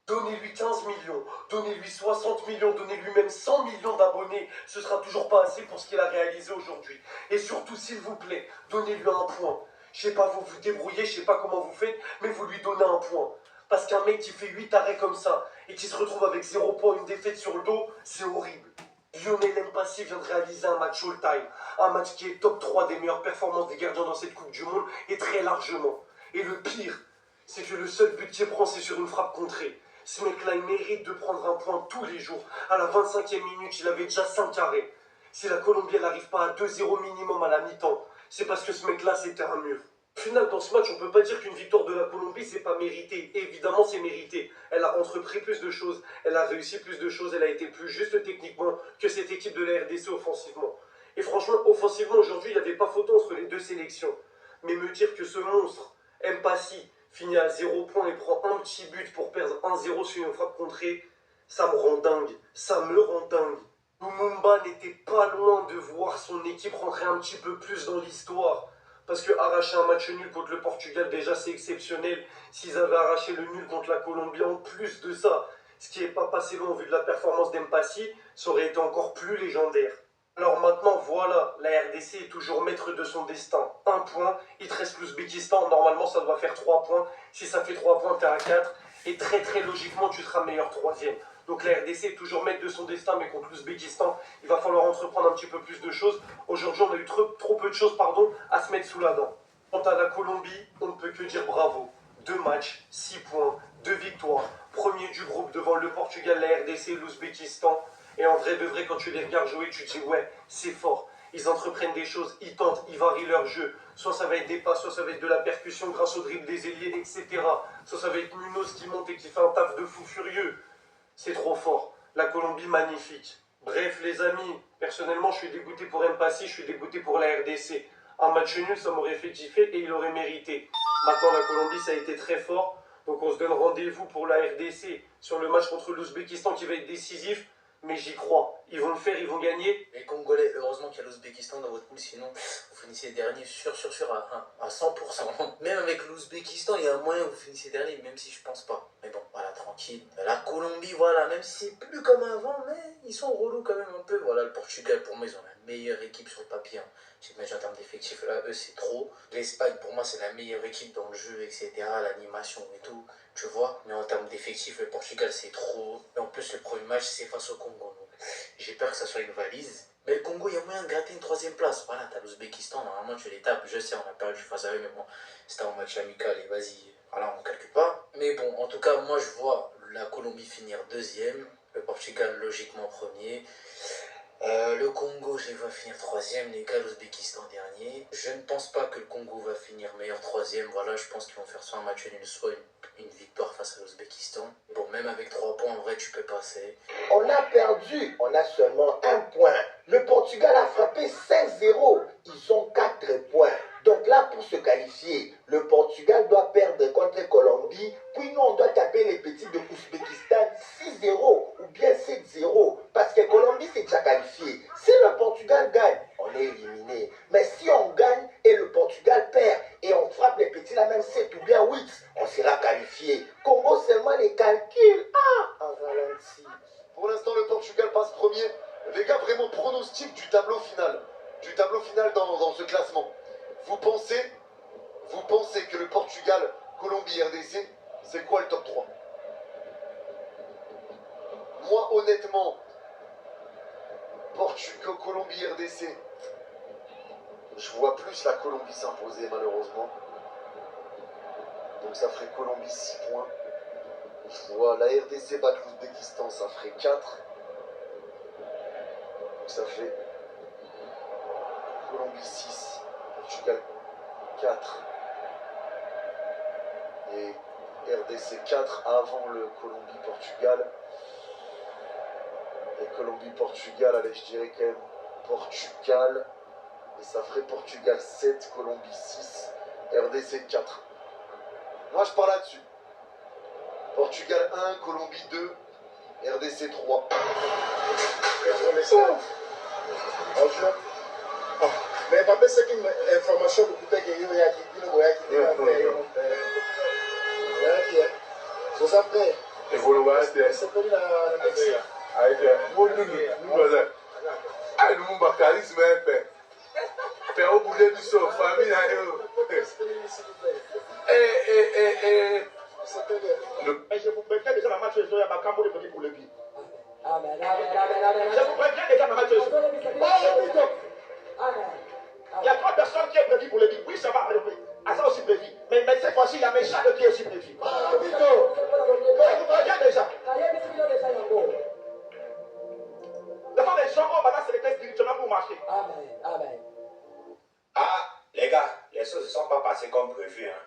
Donnez-lui 15 millions, donnez-lui 60 millions, donnez-lui même 100 millions d'abonnés. Ce sera toujours pas assez pour ce qu'il a réalisé aujourd'hui. Et surtout, s'il vous plaît, donnez-lui un point. Je sais pas, vous vous débrouillez, je sais pas comment vous faites, mais vous lui donnez un point. Parce qu'un mec qui fait 8 arrêts comme ça et qui se retrouve avec 0 points, une défaite sur le dos, c'est horrible. Lionel Mpassi vient de réaliser un match all-time, un match qui est top 3 des meilleures performances des gardiens dans cette Coupe du Monde, et très largement. Et le pire, c'est que le seul but qu'il prend, c'est sur une frappe contrée. Ce mec-là, il mérite de prendre un point tous les jours. À la 25e minute, il avait déjà 5 arrêts. Si la Colombie n'arrive pas à 2-0 minimum à la mi-temps, c'est parce que ce mec-là, c'était un mur. Au final, dans ce match, on ne peut pas dire qu'une victoire de la Colombie, c'est pas mérité. Évidemment, c'est mérité. Elle a entrepris plus de choses, elle a réussi plus de choses, elle a été plus juste techniquement que cette équipe de la RDC offensivement. Et franchement, offensivement, aujourd'hui, il n'y avait pas photo entre les deux sélections. Mais me dire que ce monstre, Mpassi, finit à 0 points et prend un petit but pour perdre 1-0 sur une frappe contrée, ça me rend dingue. Ça me rend dingue. Lumumba n'était pas loin de voir son équipe rentrer un petit peu plus dans l'histoire. Parce que arracher un match nul contre le Portugal, déjà c'est exceptionnel. S'ils avaient arraché le nul contre la Colombie, en plus de ça, ce qui n'est pas passé loin au vu de la performance d'Mpassi, ça aurait été encore plus légendaire. Alors maintenant, voilà, la RDC est toujours maître de son destin. Un point, il te reste l'Ouzbékistan, normalement ça doit faire 3 points. Si ça fait 3 points, t'es à 4. Et très très logiquement, tu seras meilleur troisième. Donc la RDC est toujours maître de son destin, mais contre l'Ouzbékistan, il va falloir entreprendre un petit peu plus de choses. Aujourd'hui, on a eu trop peu de choses à se mettre sous la dent. Quant à la Colombie, on ne peut que dire bravo. 2 matchs, 6 points, 2 victoires. Premier du groupe devant le Portugal, la RDC et l'Ouzbékistan. Et en vrai de vrai, quand tu les regardes jouer, tu te dis ouais, c'est fort. Ils entreprennent des choses, ils tentent, ils varient leur jeu. Soit ça va être des passes, soit ça va être de la percussion grâce au dribble des ailiers, etc. Soit ça va être Munoz qui monte et qui fait un taf de fou furieux. C'est trop fort. La Colombie, magnifique. Bref, les amis, personnellement, je suis dégoûté pour Mpassi, je suis dégoûté pour la RDC. Un match nul, ça m'aurait fait kiffer et il aurait mérité. Maintenant, la Colombie, ça a été très fort. Donc, on se donne rendez-vous pour la RDC sur le match contre l'Ouzbékistan qui va être décisif. Mais j'y crois. Ils vont le faire, ils vont gagner. Les Congolais, heureusement qu'il y a l'Ouzbékistan dans votre poule, sinon vous finissez dernier sûr à 100%. Même avec l'Ouzbékistan, il y a un moyen que vous finissez dernier, même si je pense pas. Mais bon, voilà, tranquille. La Colombie, voilà, même si c'est plus comme avant, mais ils sont relous quand même un peu. Voilà, le Portugal, pour moi, ils ont la meilleure équipe sur le papier. J'imagine en termes d'effectifs, là, eux, c'est trop. L'Espagne, pour moi, c'est la meilleure équipe dans le jeu, etc., l'animation et tout, tu vois. Mais en termes d'effectifs, le Portugal, c'est trop. Et en plus, le premier match, c'est face au Congo. Donc, j'ai peur que ça soit une valise. Mais le Congo, il y a moyen de gratter une 3e place. Voilà, t'as l'Ouzbékistan, normalement, tu les tapes. Je sais, on a perdu face à eux, mais bon, c'était un match amical et vas-y. Voilà, on ne calcule pas. Mais bon, en tout cas, moi, je vois la Colombie finir 2e. Le Portugal, logiquement, premier. Le Congo, je les vois finir 3e, les gars, l'Ouzbékistan dernier. Je ne pense pas que le Congo va finir meilleur 3e. Voilà, je pense qu'ils vont faire soit un match nul, soit une victoire face à l'Ouzbékistan. Bon, même avec 3 points, en vrai, tu peux passer. On a perdu, on a seulement 1 point. Le Portugal a frappé 5-0. Ils ont 4 points. Donc là, pour se qualifier, le Portugal doit perdre contre Colombie. Puis nous, on doit taper les petits de l'Ouzbékistan 6-0 ou bien 7-0. Parce que Colombie, c'est déjà qualifié. Si le Portugal gagne, on est éliminé. Mais si on gagne et le Portugal perd et on frappe les petits, la même 7 ou bien 8, on sera qualifié. Congo seulement les calculs. En ralenti. Pour l'instant, le Portugal passe premier. Les gars, vraiment pronostic du tableau final. Du tableau final dans ce classement. Vous pensez que le Portugal, Colombie, RDC, c'est quoi le top 3? Moi, honnêtement, Portugal, Colombie, RDC, je vois plus la Colombie s'imposer, malheureusement. Donc ça ferait Colombie 6 points. Je vois la RDC battre l'Ouzbékistan, ça ferait 4. Donc ça fait Colombie 6, Portugal 4 et RDC 4 avant le Colombie-Portugal. Et Colombie-Portugal, allez, je dirais quand même Portugal. Et ça ferait Portugal 7, Colombie 6, RDC 4. Moi je pars là-dessus. Portugal 1, Colombie 2, RDC 3. Mais pas c'est qu'une information que peut-être qu'il y a qui ne voit qui c'est ça fait evolobaka te sepeli na Mexique. ayeke mondundu ayi lumu bakarisme mpe mpe obule biso famille na yo Mais je vous préviens déjà, maman, tu es à Bakambo de petit pour le billet. Je vous préviens déjà, maman, tu es il y a 3 personnes qui est prévues pour le billet. Oui, ça va arriver. Ah, ça aussi prévu. Mais cette fois-ci, il y a Méchant qui est aussi prévu. Je vous préviens déjà. Les femmes des gens, on va se les spirituellement pour marcher. Amen. Ah, les gars, les choses ne sont pas passées comme prévu. Hein.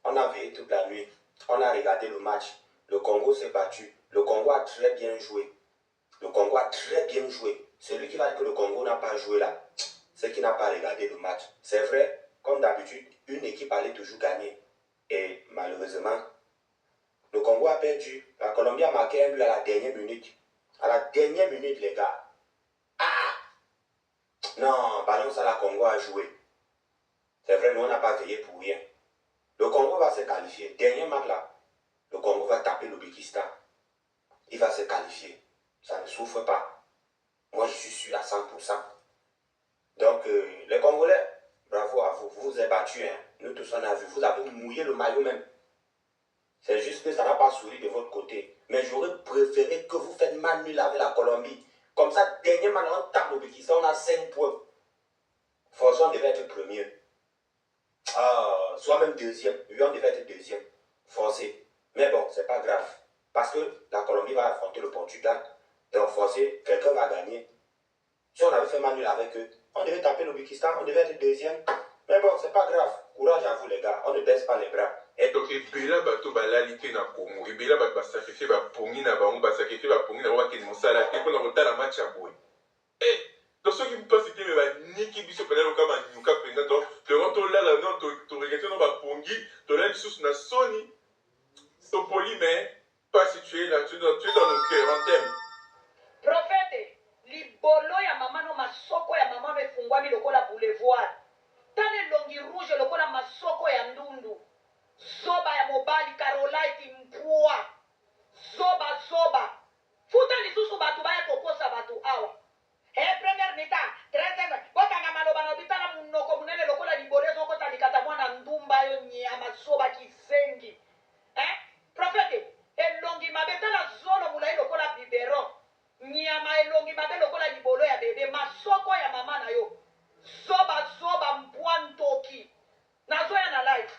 On a veillé toute la nuit. On a regardé le match. Le Congo s'est battu. Le Congo a très bien joué. Le Congo a très bien joué. Celui qui va dire que le Congo n'a pas joué là, c'est qu'il n'a pas regardé le match. C'est vrai, comme d'habitude, une équipe allait toujours gagner. Et malheureusement, le Congo a perdu. La Colombie a marqué un but à la dernière minute. À la dernière minute, les gars. Non, ballon ça, la Congo a joué. C'est vrai, nous on n'a pas veillé pour rien. Le Congo va se qualifier. Dernier match là, le Congo va taper l'Ouzbékistan. Il va se qualifier. Ça ne souffre pas. Moi je suis sûr à 100%. Donc les Congolais, bravo à vous. Vous vous êtes battus. Hein. Nous tous on a vu. Vous avez mouillé le maillot même. C'est juste que ça n'a pas souri de votre côté. Mais j'aurais préféré que vous faites mal nul avec la Colombie. Comme ça, dernier match, on tape l'Ouzbékistan, on a 5 points. Forcément, on devait être premier. Soit même deuxième. Oui, on devait être deuxième. Forcé. Mais bon, c'est pas grave. Parce que la Colombie va affronter le Portugal. Donc forcé, quelqu'un va gagner. Si on avait fait mal nul avec eux, on devait taper l'Ouzbékistan, on devait être deuxième. Mais bon, c'est pas grave. Courage à vous les gars. On ne baisse pas les bras. Et donc ebela bato balali te na Congo ebela bato basakrifie bapongi na bango basakrifie bapongi na bango bakende mosala te mpona kotala match ya boye donc soki mpasi te me baniki biso mpenza loka banyuka mpenza donc lero tolala no toregrete no bapongi tolala lisusu na soni topoli mais mpasi tu es dans nos cœurs en thème Prophète, libolo ya mama no masoko ya mama no efungwami lokola boulevard. Tane longi rouge lokola masoko ya ndundu. Zoba ya mobali Carolite mpua. Zoba. Futa lisusu batu baya kokosa batu awa. Premier mita, 13 botanga maloba no bitana munoko munene lokola libolezo kota likata mwana ndumba yo nyama zoba kisengi. Prophète, elongi mabetala zolo mulai lokola biberon. Nyama elongi mabe lokola libolo ya bebe masoko ya mama na yo. Zoba mpua ntoki. Nazoya na live.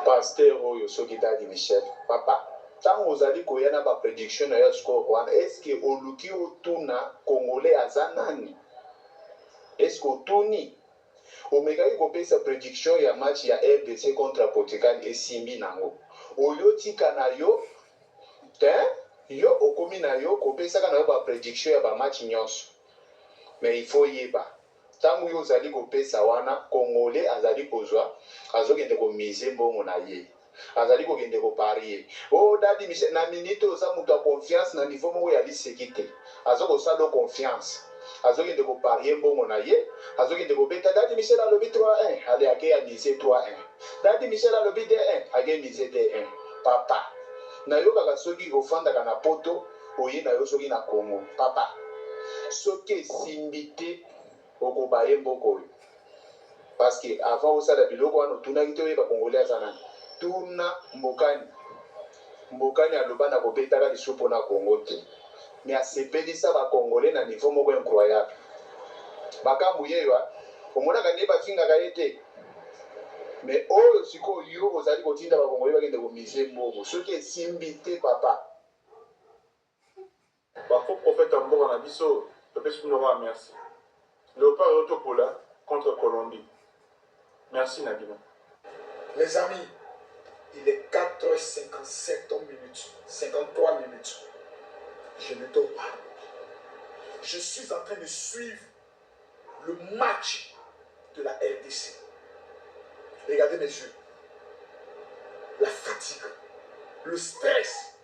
Pasteur oyo soki tadi Michel papa ntango ozali koya na baprediction na yo score wana eske oluki otuna congolais aza nani eske otuni omekaki kopesa prediction ya match ya RDC contre Portugal esimbi nango oyo tika na yo te yo okomi na yo kopesaka na yo baprediction ya bamatch nyonso mais il faut yeba ntango yo ozali kopesa wana congolais azali kozwa azokende komise mbongo na ye azali kokende koparie dadi Michel na minute oza moto ya confiance na niveau moko ya liseki te azokosala confiance azokende koparie mbongo na ye azokende kobeta dadi Michel alobi 3-1 ale ake amise 3-1 dadi Michel alobi 2-1 ake mise 2-1 papa nayokaka soki ofandaka na poto oye na yo soki na Congo papa soki esimbi te okobaye mboko oyo parce que avant osala biloko wana otunaki te oyeba congolais aza nani tuna mbokani aloba na kobetaka lisupu na Congo te mais asepelisa bacongolais na niveau moko incroyable makambo yeyo omonaka nde bafingaka ye te mais oyo sikoyo yo ozali kotinda bacongolais bakende komise mbongo soki esimbi te papa Bafo prophète en mboka na biso topesi bino wa merci Léopard Otopola contre Colombie. Merci Nabino. Les amis, il est 4h57 minutes, 53 minutes. Je ne dors pas. Je suis en train de suivre le match de la RDC. Regardez mes yeux. La fatigue, le stress.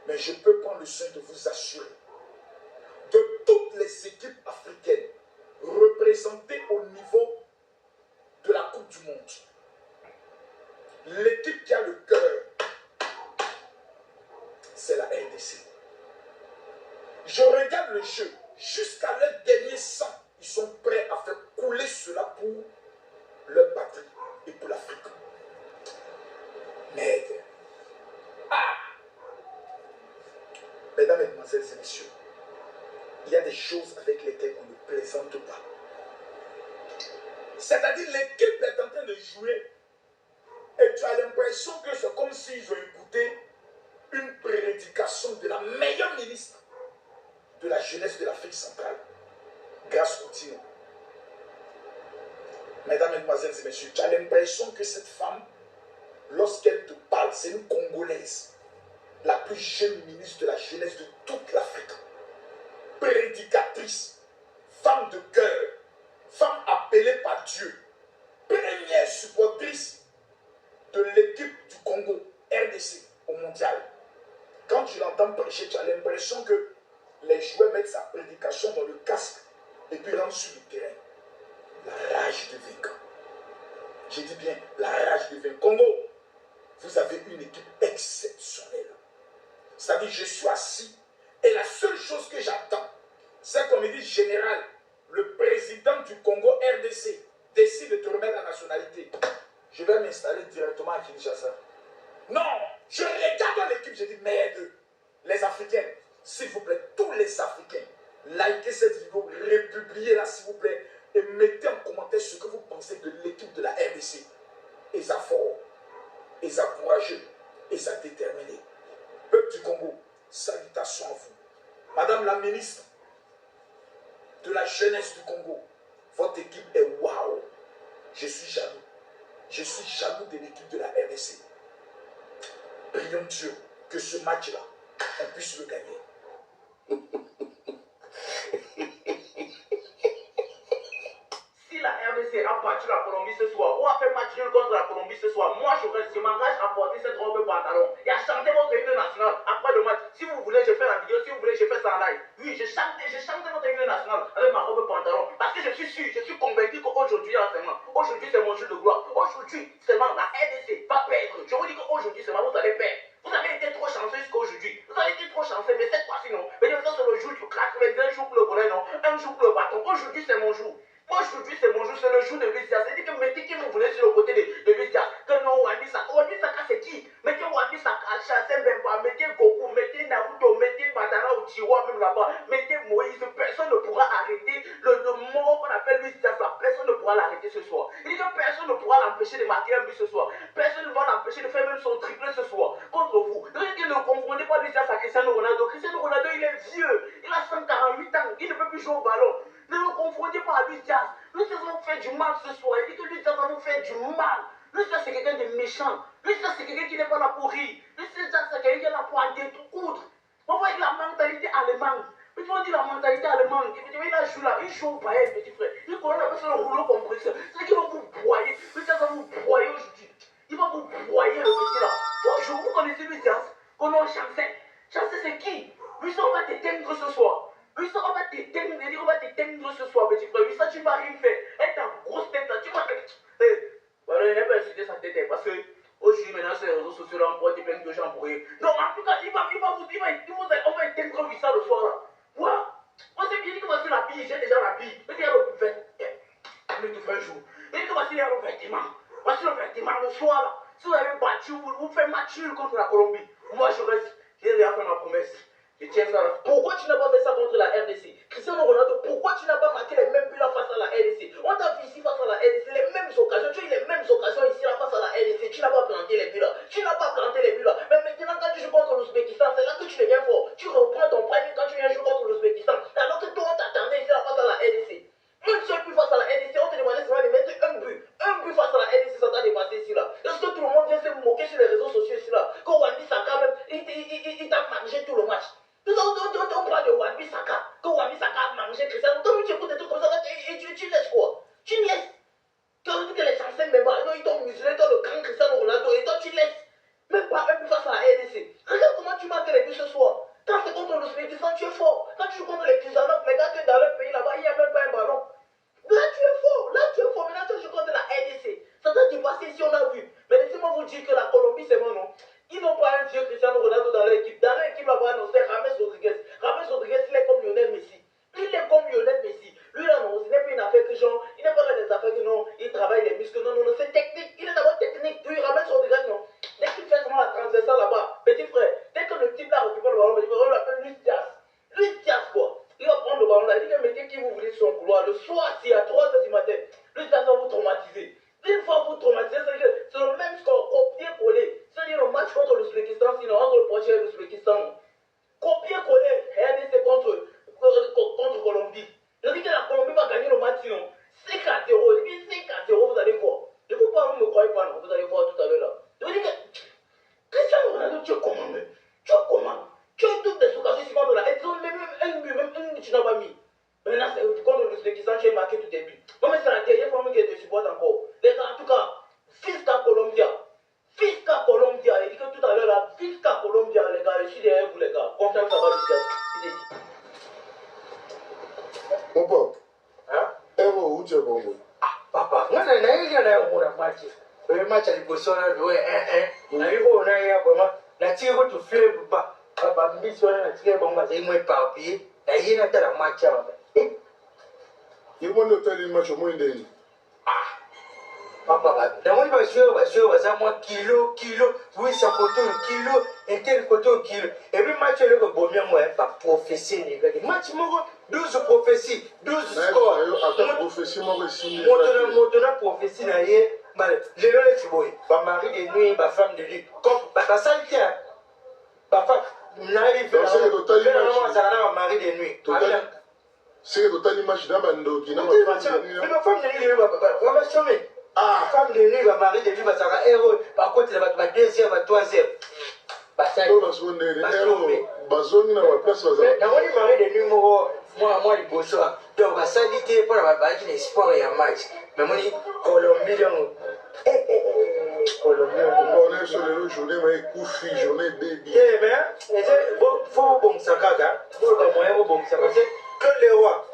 Mais je peux prendre le soin de vous assurer de toutes les équipes africaines représentées au niveau de la Coupe du Monde. L'équipe qui a le cœur, RDC. Je regarde le jeu. Jusqu'à leur dernier sang, ils sont prêts à faire couler cela pour leur patrie et pour l'Afrique. Mais, mesdames, mesdemoiselles et messieurs, il y a des choses avec lesquelles on ne plaisante pas. C'est-à-dire l'équipe est en train de jouer et tu as l'impression que c'est comme s'ils ont écouté une prédication de la meilleure ministre de la jeunesse de l'Afrique centrale, Grace Coutinho. Mesdames, mesdemoiselles et messieurs, tu as l'impression que cette femme, lorsqu'elle te parle, c'est une Congolaise, la plus jeune ministre de la jeunesse de toute l'Afrique, prédicatrice, femme de cœur, femme appelée par Dieu, première supportrice de l'équipe du Congo, RDC, au mondial. Quand tu l'entends prêcher, tu as l'impression que les joueurs mettent sa prédication dans le casque et puis rentrent sur le terrain. La rage de vaincre. J'ai dit bien, la rage de vaincre. Congo, vous avez une équipe exceptionnelle. C'est-à-dire, je suis assis et la seule chose que j'attends, c'est qu'on me dise, général, le président du Congo RDC décide de te remettre la nationalité. Je vais m'installer directement à Kinshasa. Non, je regarde l'équipe, je dis, merde, les Africains, s'il vous plaît, tous les Africains, likez cette vidéo, republiez-la s'il vous plaît, et mettez en commentaire ce que vous pensez de l'équipe de la RDC. Ils sont forts, ils sont courageux, ils sont déterminés. Peuple du Congo, salutations à vous. Madame la ministre de la jeunesse du Congo, votre équipe est waouh. Je suis jaloux. Je suis jaloux de l'équipe de la RDC. Prions Dieu que ce match-là, on puisse le gagner. Si la RDC a battu la Colombie ce soir, ou a fait match nul contre la Colombie ce soir, moi je m'engage à porter cette robe pantalon et à chanter votre hymne national après le match. Si vous voulez, je fais la vidéo, si vous voulez, je fais ça en live. Oui, je chante votre hymne national avec ma robe pantalon. Parce que je suis sûr, je suis convaincu qu'aujourd'hui, aujourd'hui c'est mon jour de gloire. Aujourd'hui, seulement la RDC va perdre. Je vous dis qu'aujourd'hui seulement vous allez perdre. Vous avez été trop chanceux jusqu'à aujourd'hui. Vous avez été trop chanceux, mais cette fois-ci non. Mais ça c'est le jour du 81 jours pour le bonheur, non. Un jour pour le bâton. Aujourd'hui c'est mon jour. Aujourd'hui c'est mon jour, c'est le jour de Luis Diaz. C'est-à-dire que mettez qui vous voulez sur le côté de Luis Diaz. Que non, Wandi Saka. Wandi Saka c'est qui? Mettez Wandi Saka, Chassé Mbemba, mettez Goku, mettez Naruto, mettez Badara Uchiwa même là-bas. Mettez Moïse. Personne ne pourra arrêter le mort qu'on appelle Luis Diaz là. Personne ne pourra l'arrêter ce soir. Il dit que personne ne pourra l'empêcher de marquer un but ce soir. Personne ne va l'empêcher de faire même son triplé ce soir contre vous. Donc ne confondez pas Luis Diaz à Cristiano Ronaldo. Cristiano Ronaldo il est vieux. Il a 148 ans. Il ne peut plus jouer au ballon. Ne le confondez pas à Luis Diaz. Luis Diaz va vous faire du mal ce soir. Il dit que Luis Diaz va vous faire du mal. Luis Diaz c'est quelqu'un de méchant. Luis Diaz c'est quelqu'un qui n'est pas là pour rire. Luis Diaz c'est quelqu'un qui est là pour en découdre. On voit la mentalité allemande. Mais tu vois, dit la mentalité allemande. Il a joué là, il joue au Bayern, petit frère. Il connaît la personne au rouleau compresseur. C'est qu'il va vous broyer. Luis Diaz va vous broyer aujourd'hui. Il va vous broyer le petit là. Bonjour, vous connaissez Luis Diaz? Comment Chancel? Chancel c'est qui? Luis Diaz, on va t'éteindre ce soir. Luis Diaz, on va t'éteindre. On va t'éteindre ce soir, petit frère. Luis Diaz, tu ne vas rien faire. Et ta grosse tête là, tu vas. Voilà, il n'a pas insulté sa tête parce que aujourd'hui, maintenant, sur les réseaux sociaux, là, on pourrait plein de gens pour rien. Non, en tout cas, on va éteindre Luis Diaz le soir là. Voilà. On s'est bien dit que voici la bille, j'ai déjà la bille. Mais il y a le 20 jours. Il dit que voici le vêtement. Voici le vêtement le soir là. Si vous avez battu, vous faites match nul contre la Colombie. Moi, je reste. J'ai déjà fait ma promesse. Je tiens ça là. Pourquoi tu n'as pas fait ça contre la RDC? Cristiano Ronaldo, pourquoi tu n'as pas marqué les mêmes buts là face à la RDC? On t'a vu ici face à la RDC, les mêmes occasions. Tu as eu les mêmes occasions ici là face à la RDC. Tu n'as pas planté les buts là. Tu n'as pas planté les buts là. Mais maintenant, quand tu joues contre l'Ouzbékistan, c'est là que tu deviens fort. Tu reprends ton premier quand tu viens jouer contre l'Ouzbékistan. Alors que toi, on t'attendait ici là face à la RDC. Une seule but face à la RDC, on te demandait seulement de mettre un but. Un but face à la RDC, ça t'a dépassé ici là. Est-ce que tout le monde vient se moquer sur les réseaux sociaux ici là? Quand Wandi Saka même, il t'a mangé tout le match. On parle de Wandi Saka. Quand Wandi Saka a mangé Cristiano, toi tu écoutes des trucs comme ça et tu laisses quoi? Tu laisses. Quand on dit que les chansons même pas, ils t'ont muselé dans le camp Cristiano Ronaldo et toi tu laisses. Même pas un but face à la RDC. Regarde comment tu marques les buts ce soir. Quand c'est contre l'Ouzbékistan, tu es fort. Quand tu joues contre les Kizanov, les gars que dans leur pays là-bas, il n'y a même pas un ballon. Là tu es fort. Maintenant tu joues contre la RDC. Ça t'a dépassé si on a vu. Mais laissez-moi vous dire que la Colombie c'est match à l'époque, ouais, on a eu vraiment, la tire tu fais, Bambi, on a tiré, bon, bah, c'est moins éparpillé, la hyène a la match. Il m'a fait le match au moins d'un. Papa, dans mon baza moi kilo, oui, ça coûte un kilo, et tel côté un kilo. Et puis, match, le bon, moi, pas prophétie, les gars. Match, 12 prophéties, 12 scores. Après, prophétie, moi, aussi. Mon prophétie, là, j'ai le laissé, boy. Ma mari de nuit, ma femme de nuit. Comme, ça, ça, il tient. Ma femme, n'arrive pas. Ma mari de nuit. C'est total image d'un bando qui n'a pas de nuit. Mais ma femme de nuit, on va chômer. Ah, femme de nuit, ma mari de nuit, ça va héros. Par contre, il va ma deuxième, ma troisième. Dans la seconde, bazoni na wa place bazali. Na woni mari de nuit, moi, il bosse. Donc, ça dit pour la balle qui espoir et un match. Mais moi, Colombie, Colombie. On est sur les journées, mais Koufi, journée baby. Eh, mais, faut bon ça, gaga. Faut le moyen, bon ça, parce que les rois.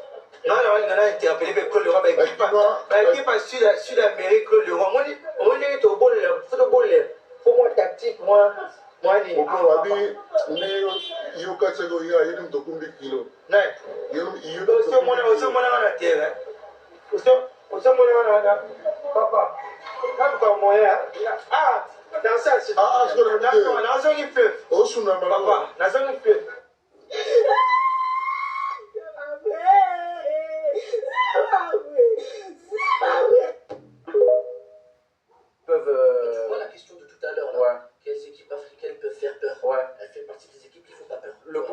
Non, on a interpellé Claude Leroy, qui passe Sud-Amérique, Claude Leroy. On est au bol, football, faut moi tactique, moi. Moi, ni. Pourquoi Wabi, ne Yokatsego, il y a une tokumbi kilo. Non, aussi, mon a la terre. Aussi, mon a papa. Quand moyen. Ah, dans ça, c'est. Ah, je connais bien. Dans un il peut. Oh, Suna, papa, dans un il peut. Tu vois la question de tout à l'heure, là. Ouais. Quelles équipes africaines peuvent faire peur? Ouais. Elle fait partie des équipes qui ne font pas peur. Le Je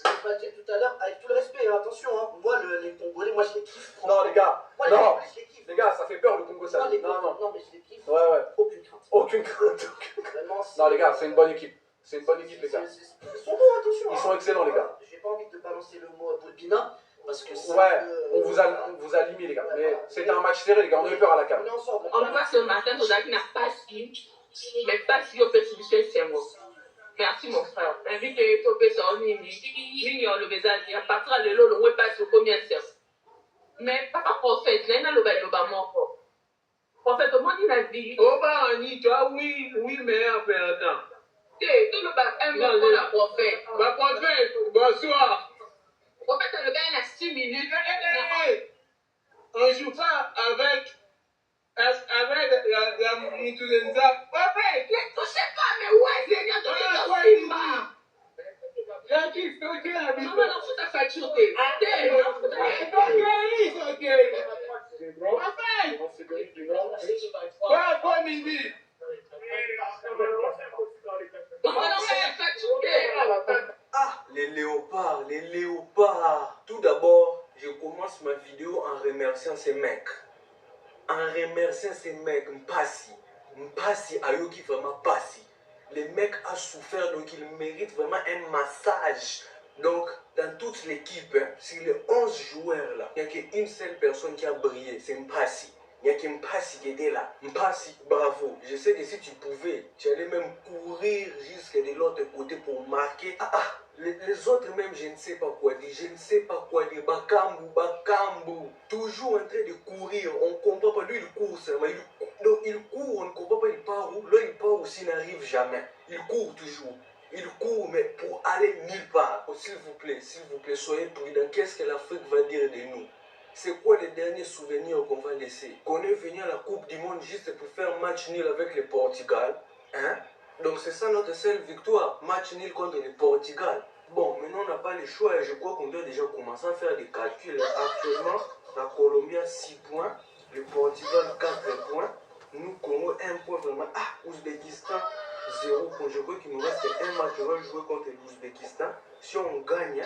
l'ai pas dit tout à l'heure, avec tout le respect, attention, hein. Moi, les Congolais, moi je les kiffe. Non, les gars, moi, non. Je les kiffe. Les gars, ça fait peur le Congo, ça. Non, mais je les kiffe. Ouais. Aucune crainte. Aucune crainte. Vraiment, non, les gars, c'est une bonne équipe. C'est une bonne équipe, les gars. Ils sont bons, attention. Ils sont excellents, les gars. J'ai pas envie de balancer le mot Boulbina. Parce que ouais, on vous a limé, les gars. Mais c'était un match serré, les gars. On a eu peur à la cave. On voit ce matin, Tozaki n'a pas su, mais pas si au fait subir ces mots. Merci, mon frère. Invite au PSO, Nini, on le bezali. À partir de l'eau, le web passe au combien c'est. Mais papa prophète, là, il a le bas mort. Prophète, au moins, il a dit. Oh, bah, Annie, toi, oui, mais après, attends. Tu tout le bas, un mot pour la prophète. La prophète, bonsoir. En fait, le gars, il a 6 minutes. On ne joue pas avec la Moutouzenza. Ouais, je sais pas, mais ouais, c'est bien de Simba. Non, non, faut ta facture. Ah, les léopards. Tout d'abord, je commence ma vidéo en remerciant ces mecs. Mpasi, Ayoki vraiment Pasi. Le mec a souffert, donc il mérite vraiment un massage. Donc, dans toute l'équipe, sur les 11 joueurs là, il n'y a qu'une seule personne qui a brillé, c'est Mpasi. Il n'y a que Mpasi qui était là. Mpasi, bravo. Je sais que si tu pouvais, tu allais même courir jusqu'à de l'autre côté pour marquer. Les autres même, je ne sais pas quoi dire. Bakambu. Toujours en train de courir. On ne comprend pas. Lui, il court seulement. Donc, il court, on ne comprend pas, il part où. Là, il part aussi, il n'arrive jamais. Il court toujours. Il court, mais pour aller nulle part. Oh, s'il vous plaît, soyez prudents. Qu'est-ce que l'Afrique va dire de nous? C'est quoi les derniers souvenirs qu'on va laisser? Qu'on est venu à la Coupe du Monde juste pour faire match nul avec le Portugal, hein? Donc c'est ça notre seule victoire, match nul contre le Portugal. Bon, maintenant on n'a pas le choix et je crois qu'on doit déjà commencer à faire des calculs. Actuellement, la Colombie a 6 points, le Portugal 4 points, nous Congo 1 point vraiment. Ouzbékistan 0 point. Je crois qu'il nous reste un match, on va jouer contre l'Ouzbékistan. Si on gagne,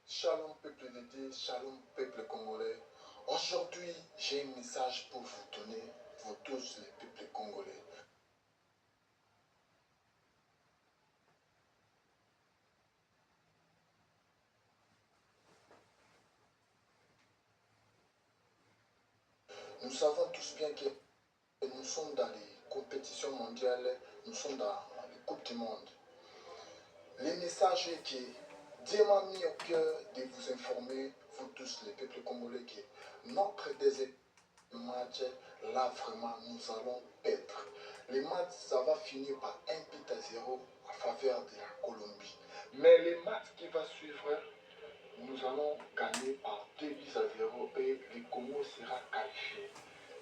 Shalom peuple de Dieu, shalom peuple congolais. Aujourd'hui, j'ai un message pour vous donner, vous tous les peuples congolais. Nous savons tous bien que nous sommes dans les compétitions mondiales, nous sommes dans les Coupes du Monde. Le message est que Dieu m'a mis au cœur de vous informer, vous tous, les peuples congolais, que notre deuxième match, là vraiment, nous allons perdre. Le match, ça va finir par 1-0 en faveur de la Colombie. Mais le match qui va suivre, nous allons gagner par 2-0 et le Congo sera qualifié.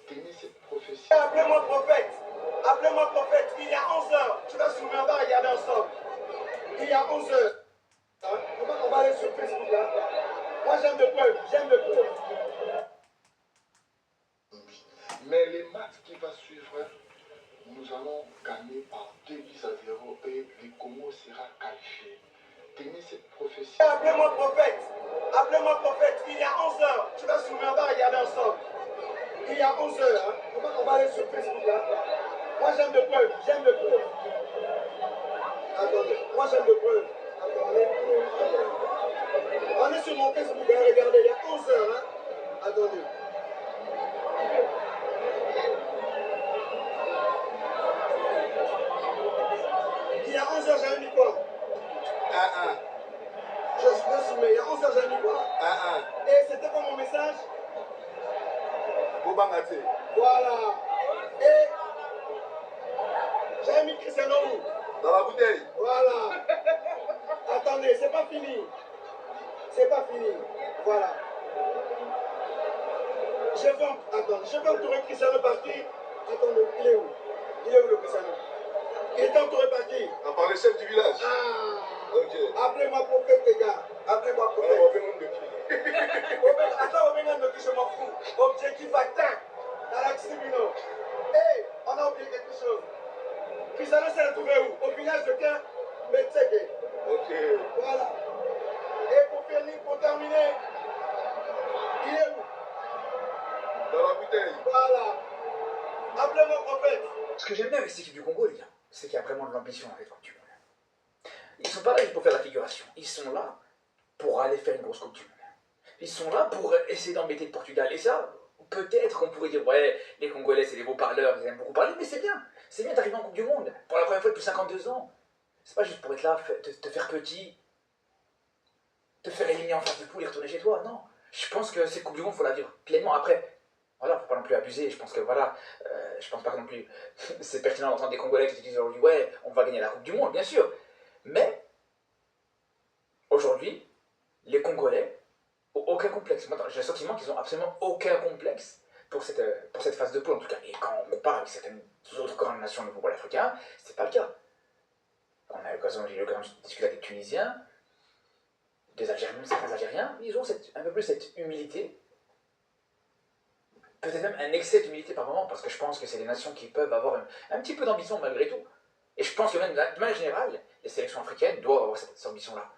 Tenez cette prophétie. Appelez-moi prophète. Appelez-moi prophète. Il y a 11 heures. Tu vas souvenir, on va regarder ensemble. Il y a 11 heures. Hein? On va aller sur Facebook. Hein? Moi, j'aime de preuves. J'aime de preuves. Mais le match qui va suivre, nous allons gagner par 2-0 et le Congo sera qualifié. Tenez cette prophétie. Appelez-moi prophète. Appelez-moi prophète. Il y a 11 heures. Tu vas souvenir, on va regarder ensemble. Il y a 11 heures. Hein? On va aller sur Facebook. Hein? Moi, j'aime de preuves. J'aime de preuves. Attendez. Moi, j'aime de preuves. Attendez. On est sur mon Facebook. Hein? Regardez, il y a 11 heures. Hein? Attendez. Il y a 11 heures, j'avais mis quoi? Je suis soumis. Il y a 11 heures, j'avais mis quoi? Et c'était quoi mon message? Voilà. Et j'avais mis Cristiano où? Dans la bouteille. Voilà. Attendez, c'est pas fini. C'est pas fini. Voilà. Je vais entourer Cristiano par qui? Attendez, il est où? Il est où le Cristiano? Il est entouré par qui? Par les chefs du village. Ok. Appelez-moi prophète, les gars. Appelez-moi prophète. Attends, je m'en fous. Objectif atteint. Alaximino. Hey, on a oublié quelque chose. Cristiano s'est retrouvé où? Au village de quin? Metseke. Ok. Voilà. Et pour finir, pour terminer, il est où? Dans la bouteille. Voilà. Appelez-moi prophète. Ce que j'aime bien avec cette équipe du Congo, les gars, c'est qu'il y a vraiment de l'ambition avec Coupe du Monde. Ils sont pas là juste pour faire la figuration. Ils sont là pour aller faire une grosse Coupe du Monde. Ils sont là pour essayer d'embêter le Portugal. Et ça, peut-être qu'on pourrait dire, ouais, les Congolais, c'est des beaux parleurs, ils aiment beaucoup parler, mais c'est bien. C'est bien d'arriver en Coupe du Monde. Pour la première fois depuis 52 ans. C'est pas juste pour être là, te faire petit, te faire éliminer en phase de poule et retourner chez toi. Non. Je pense que cette Coupe du Monde, il faut la vivre pleinement. Après, voilà, faut pas non plus abuser. Je pense que voilà, je pense pas non plus, c'est pertinent d'entendre des Congolais qui se disent aujourd'hui, ouais, on va gagner la Coupe du Monde, bien sûr. Mais, aujourd'hui, les Congolais n'ont aucun complexe. Moi, j'ai le sentiment qu'ils n'ont absolument aucun complexe pour cette phase de poule, en tout cas. Et quand on compare avec certaines autres grandes nations de football africain, c'est pas le cas. J'ai eu l'occasion de discuter avec des Tunisiens, des Algériens, certains Algériens, ils ont un peu plus cette humilité, peut-être même un excès d'humilité par moment, parce que je pense que c'est des nations qui peuvent avoir un petit peu d'ambition malgré tout. Et je pense que même, de manière générale, les sélections africaines doivent avoir cette ambition-là.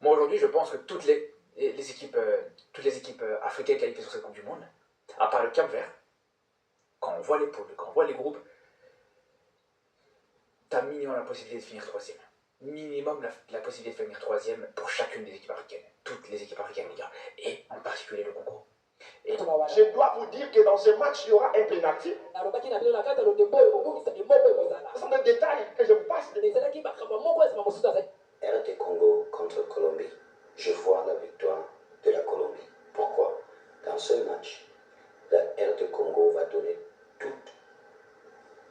Moi, aujourd'hui, je pense que toutes les équipes africaines qualifiées sur cette Coupe du Monde, à part le Cap-Vert, quand on voit les poules, quand on voit les groupes, t'as minimum la possibilité de finir troisième. Minimum la possibilité de finir troisième pour chacune des équipes africaines. Toutes les équipes africaines, les gars. Et en particulier le Congo. Et je dois vous dire que dans ce match, il y aura un pénalty. Ce sont des détails que je vous passe. RD Congo contre Colombie. Je vois la victoire de la Colombie. Pourquoi? Dans ce match, la RD Congo va donner toutes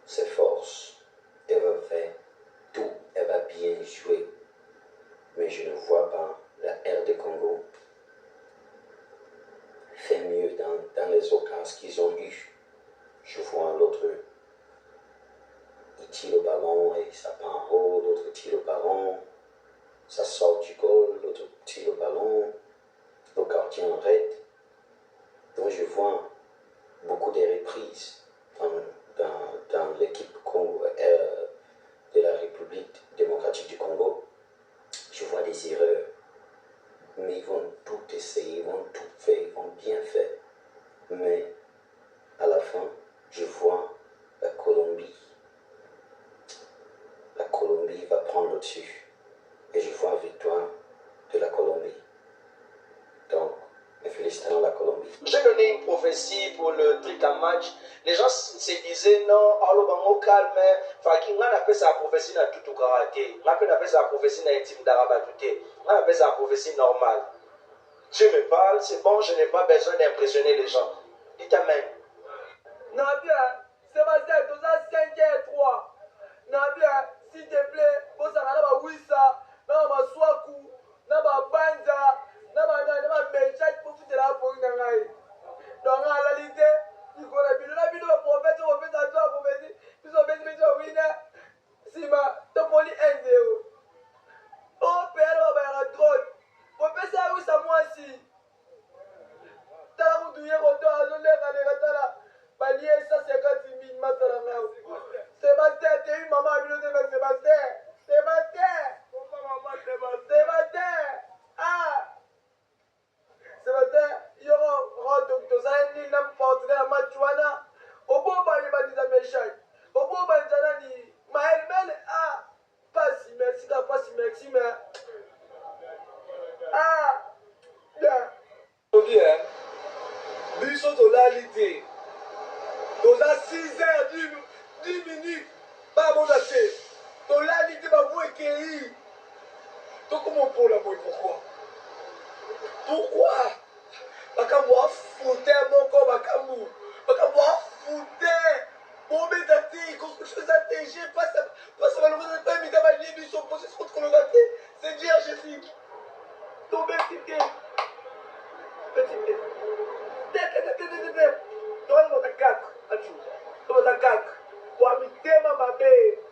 ses forces. Elle va faire tout. Elle va bien jouer. Mais je ne vois pas la RD Congo faire mieux dans les occasions qu'ils ont eues. Je vois l'autre, il tire le ballon et ça part en haut, l'autre tire le ballon, ça sort du goal, l'autre tire le ballon, le gardien arrête. Donc je vois beaucoup de reprises dans l'équipe de la République démocratique du Congo. Je vois des erreurs, mais ils vont tout essayer, ils vont tout faire, ils vont bien faire. Mais à la fin, je vois la Colombie. La Colombie va prendre le dessus. Et je vois victoire de la Colombie. Donc, mes félicitations à la Colombie. J'ai donné une prophétie. merci pour le truc en match. Les gens se disaient non, allo bango calme, faki on appelle ça prophétie na tout karaté. On appelle ça prophétie na intime d'arabatouté. On appelle ça prophétie normale. Dieu me parle, c'est bon, je n'ai pas besoin d'impressionner les gens. Dites amen. Nabia, Sébastien, tu as 5-3. Nabia, s'il te plaît, vous savez, na wissa, na ma swaku, na ma banza, na ma méchant pour foutre la peau dans la. Donc en réalité, il faut la vidéo prophète, on fait ça toi pour venir, puis on fait ça winner. Si ma, tu peux lui 1-0. Oh père, on va y drôle. On fait ça oui ça moi aussi. T'as vous douiller autant à l'heure à la balier ça 50 000 masala ngao. Sébastien, t'es une maman à Sébastien. Sébastien. Ah. Sébastien, il y aura docteur Zani n'importe quel match wana. Au beau bali baliza méchant. Au beau balizana ni Maël ah. Pas si merci mais ah. Bien. Bien. Biso tolalité. Toza 6h10 minutes. Pas bon assez. Tolalité va vous écrire. Donc comment pour la boy pourquoi? Pourquoi? Bakambo a fouté mon corps Bakambo. Bakambo a fouté. Bon mais t'as construction stratégie passe malheureusement pas mis à lier biso processus contre le gâté. C'est Dieu Jésus. Tombé petit. Toi, on a 4. On a 4. Pour habiter ma babé.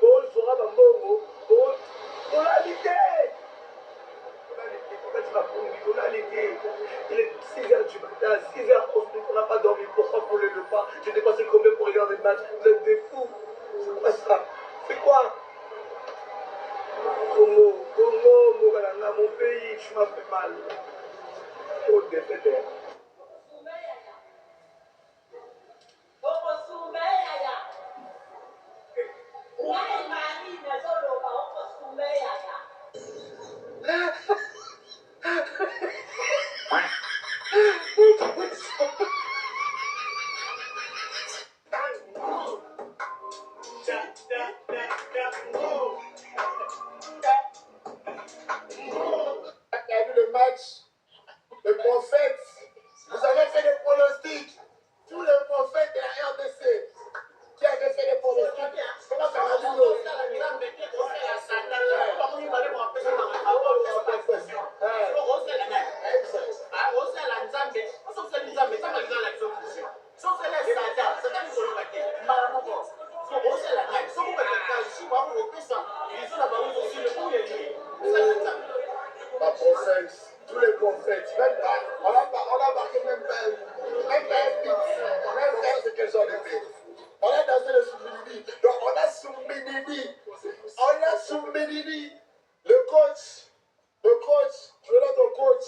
Pour le soir, ma bongo. Pour l'habiter. Il est 6h du matin, 6h, on n'a pas dormi. Pourquoi pour le repas? J'ai dépassé combien pour regarder le match? Vous êtes des fous. C'est quoi ça? C'est quoi? Congo, mon pays, tu m'as fait mal. Oh, défaiteur. Le match, le prophète, vous avez fait des pronostics, tous les prophètes de la RDC qui avaient fait des pronostics, comment ça va dire? Ma prophète, tous les prophètes, même pas, on a marqué même pas un bit, même pas ce qu'elles ont fait. On a dansé le Soumbédini, donc on a Soumbédini, le coach, tu es là ton coach,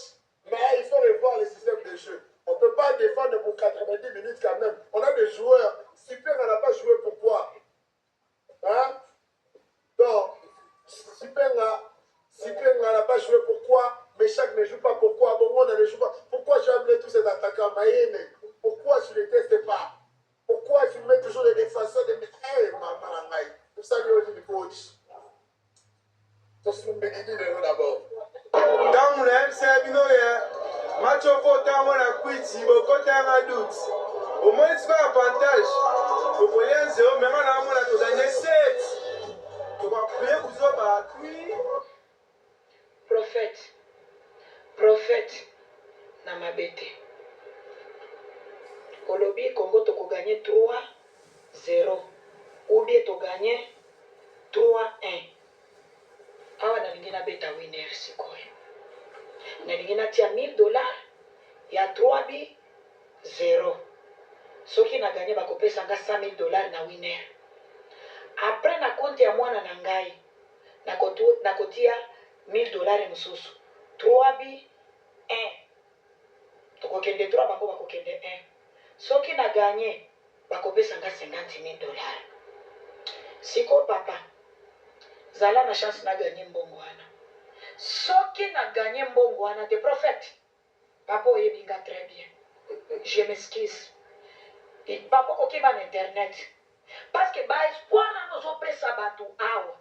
mais il faut revoir le système de jeu. On ne peut pas défendre pour 90 minutes quand même. On a des joueurs, Super n'a pas joué, pourquoi? Hein? Donc, Super n'a pas joué, pourquoi? Méchac ne joue pas, pourquoi? Bongo ne joue pas. Pourquoi j'ai amené tous ces attaquants? Mayenne, pourquoi tu ne les testes pas? Pourquoi tu mets toujours des défenseurs de hey, maman, tout ça, il y a du coach. Ça, c'est une bénédiction d'abord. Dans mon c'est match au côté, on a quitté, au côté, on a doute. Au moins, c'est un avantage. Au point 0, mais on a gagné 7. On va prier pour ça, par oui. Prophète, na mabete. Olobi Congo toko gagné 3-0. Ou bien to gagné 3-1. Awa na lingina beta winner sikoyo. Na lingina tia $1000 ya 3-0. Soki na gagné bakopesa nga $100,000 na winner. Après na compte ya mwana na ngai na kotia $1000 mususu 3-1. Tokokende 3 bango bakokende 1. Soki na gagné bakopesa nga $50,000. Siko papa zala na chance na gagné mbongo wana. Soki na gagné mbongo wana te prophète papa oyebinga très bien. Je m'excuse. Papa kokeba na internet. Parce que ba espoir na nozopesa bato awa.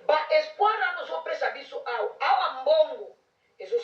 Ba espoir na nozopesa biso awa. Awa mbongo. Ezo